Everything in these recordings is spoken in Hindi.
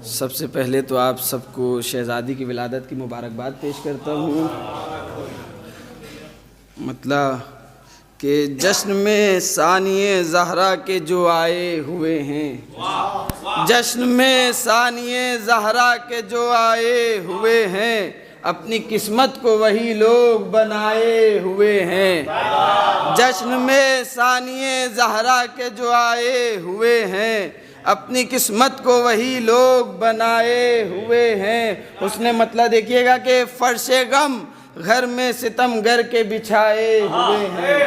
सबसे पहले तो आप सबको शहज़ादी की विलादत की मुबारकबाद पेश करता हूँ। मतलब कि जश्न में सानिए ज़हरा के जो आए हुए हैं, जश्न में सानिए ज़हरा के जो आए हुए हैं, अपनी किस्मत को वही लोग बनाए हुए हैं। जश्न में सानिए ज़हरा के जो आए हुए हैं, अपनी किस्मत को वही लोग बनाए हुए हैं। उसने मतलब देखिएगा कि फर्शे गम घर में सितमगर के बिछाए हुए हैं।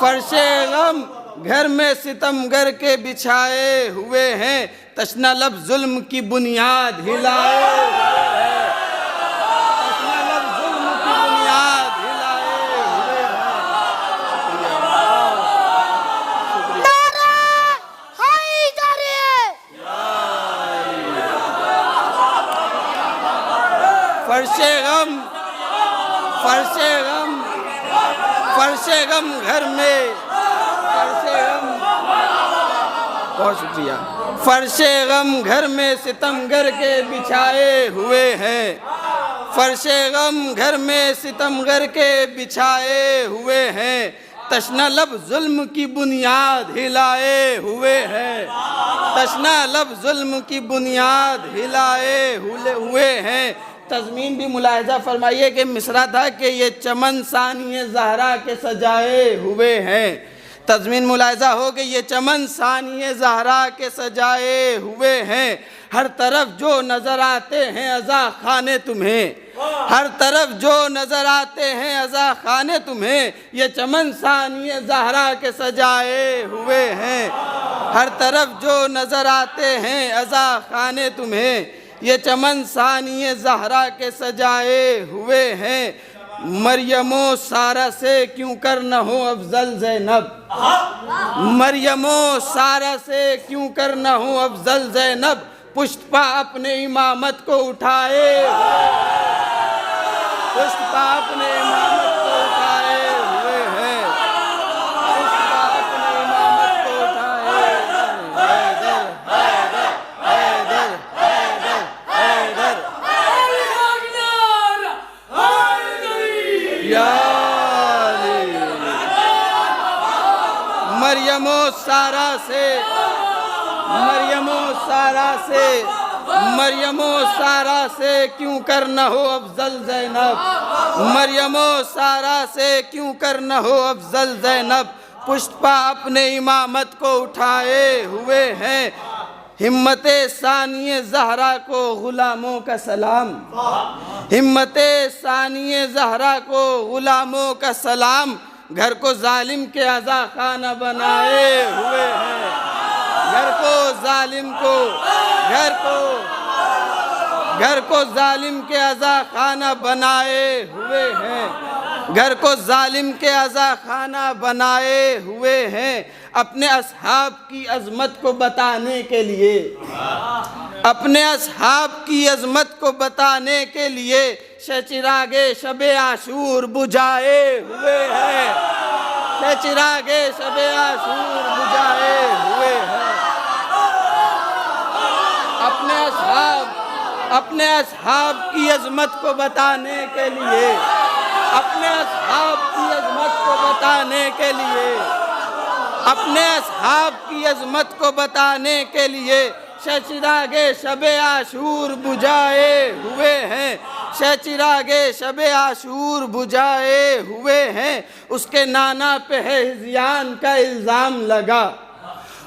फर्शे गम घर में सितमगर के बिछाए हुए हैं, तशना लब जुल्म की बुनियाद हिलाए हुए हैं। तशना लब जुल्म की बुनियाद हिलाए हुए हैं। फर्शे गम फर्शे गम फर्शे गम घर में फर्शे गम, बहुत शुक्रिया। फर्शे गम घर में सितमगर के बिछाए हुए हैं। फर्शे गम घर में सितमगर के बिछाए हुए हैं, तशना लब जुल्म की बुनियाद हिलाए हुए हैं। तशना लब जुल्म की बुनियाद हिलाए हुए हैं। तज़मीन भी मुलाहिज़ा फरमाइए कि मिसरा था कि ये चमन सानिए ज़हरा के सजाए हुए हैं। तज़मीन मुलाहिज़ा हो कि ये चमन सानिए ज़हरा के सजाए हुए हैं। हर तरफ जो नज़र आते हैं अज़ा खाने तुम्हें, हर तरफ जो नज़र आते हैं अज़ा खाने तुम्हें, ये चमन सानिए ज़हरा के सजाए हुए हैं। हर तरफ जो नज़र आते हैं अज़ा खाने तुम्हें, ये चमन सानिए ज़हरा के सजाए हुए हैं। मरियमो सारा से क्यों कर न हो अफजल ज़ैनब, मरियमो सारा से क्यों कर न हो अफजल ज़ैनब, पुष्पा अपने इमामत को उठाए, पुष्पा अपने इमामत को उठाए हुए हैं। पुष्पा अपने इमामत को उठाए, हैदर हैदर हैदर हैदर हैदर या मरियमो सारा से, मरियमो सारा से, मरियमो सारा से क्यों कर न हो अफजल ज़ैनब, मरियमो सारा से क्यों कर न हो अफजल ज़ैनब, पुष्पा अपने इमामत को उठाए हुए हैं। हिम्मते सानिए ज़हरा को गुलामों का सलाम, हिम्मते सानिए ज़हरा को गुलामों का सलाम, घर को जालिम के अज़ा खाना बनाए हुए हैं। घर को जालिम को, घर को जालिम के अज़ा खाना बनाए हुए हैं। घर को जालिम के अज़ा खाना बनाए हुए हैं। अपने असहाब की अज़मत को बताने के लिए, अपने असहाब की अज़मत को बताने के लिए शचिरागे शबे आशूर बुझाए हुए हैं। शचिरागे शबे आशूर बुझाए हुए हैं। अपने असहाब की अज़मत को बताने के लिए, अपने असहाब की अज़मत को बताने के लिए, अपने असहाब की अज़मत को बताने के लिए शचिरागे शबे आशूर बुझाए हुए हैं। शचिरागे शबे आशूर बुझाए हुए हैं। उसके नाना पे है हिज़यान का इल्ज़ाम लगा,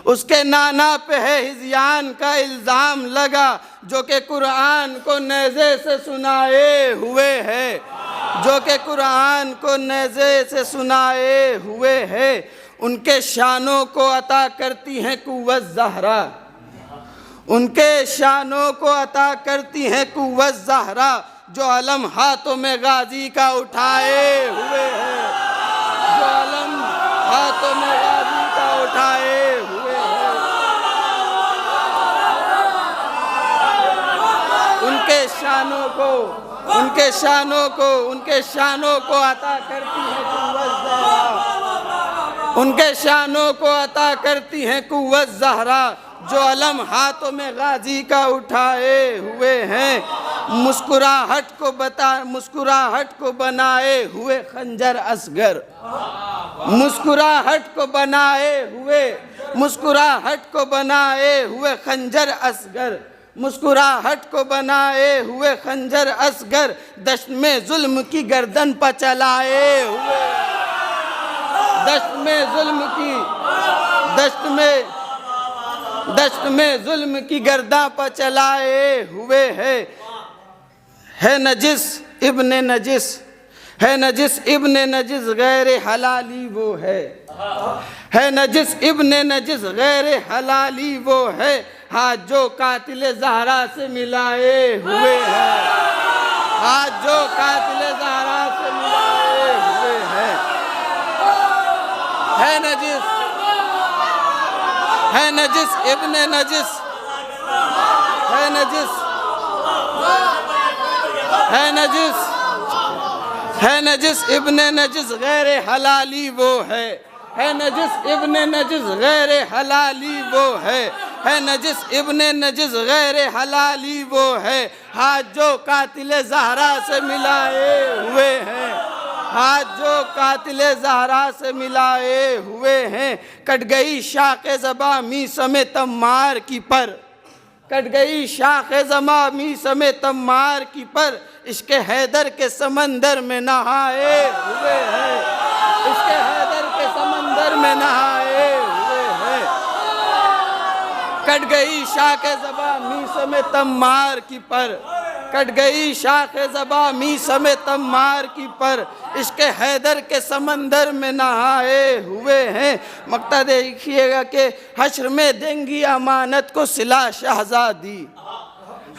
उसके नाना पे है हिज़यान का इल्ज़ाम लगा, जो कि कुरान को नेज़े से सुनाए हुए है, जो कि कुरान को नेज़े से सुनाए हुए है। उनके शानों को अता करती हैं कुव्वत ज़हरा, उनके शानों को अता करती हैं कुव्वत ज़हरा, जो अलम हाथों में गाजी का उठाए हुए है, जो अलम हाथों में गाजी का उठाए हुए है। उनके शानों को, उनके शानों को, उनके शानों को अता करती है कुव्वत ज़हरा। उनके शानों को अता करती हैं कुव्वत ज़हरा, जो अलम हाथों में गाजी का उठाए हुए हैं। मुस्कुराहट को बनाए हुए खंजर असगर, मुस्कुराहट को बनाए हुए खंजर असगर, मुस्कुराहट को बनाए हुए खंजर असगर, दश्त में जुल्म की गर्दन पर चलाए हुए, दश्त में जुल्म की गर्दन पर चलाए हुए है नजिस इब्ने नजिस, है नजिस इब्ने नजिस गैर हलाली वो है नजिस इब्ने नजिस गैर हलाली वो है। हाथ जो कातिल ज़हरा से मिलाए हुए हैं, हाथ जो कातिल ज़हरा से मिलाए हुए हैं। है नजिस इब्ने नजिस, है नजिस इब्ने नजिस गैर हलाली वो है नजिस इब्ने नजिस गैर हलाली वो है नजिस इब्ने नजिस गैर हलाली वो है। हाथ जो कातिल ज़हरा से मिलाए हुए हैं, हाथ जो कातिल ज़हरा से मिलाए हुए हैं। कट गई शाख़ ज़बा मी समेत मार की पर, कट गई शाख़ ज़बा मी समेत मार की पर, इश्क़ हैदर के समंदर में नहाए हुए हैं, इश्क़ हैदर के समंदर में नहाए हुए हैं। कट गई शाख़ ज़बा मी समेत मार की पर, कट गई शाख़ ज़बा मी समेत मार की पर, इश्क़ हैदर के समंदर में नहाए हुए हैं। मक्ता देखिएगा कि हश्र में देंगी अमानत को सिला शहज़ादी,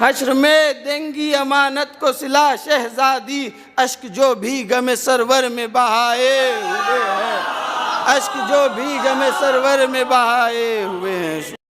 हश्र में देंगी अमानत को सिला शहज़ादी, अश्क जो भी गम सरवर में बहाए हुए हैं, अश्क जो भी गम सरवर में बहाए हुए हैं।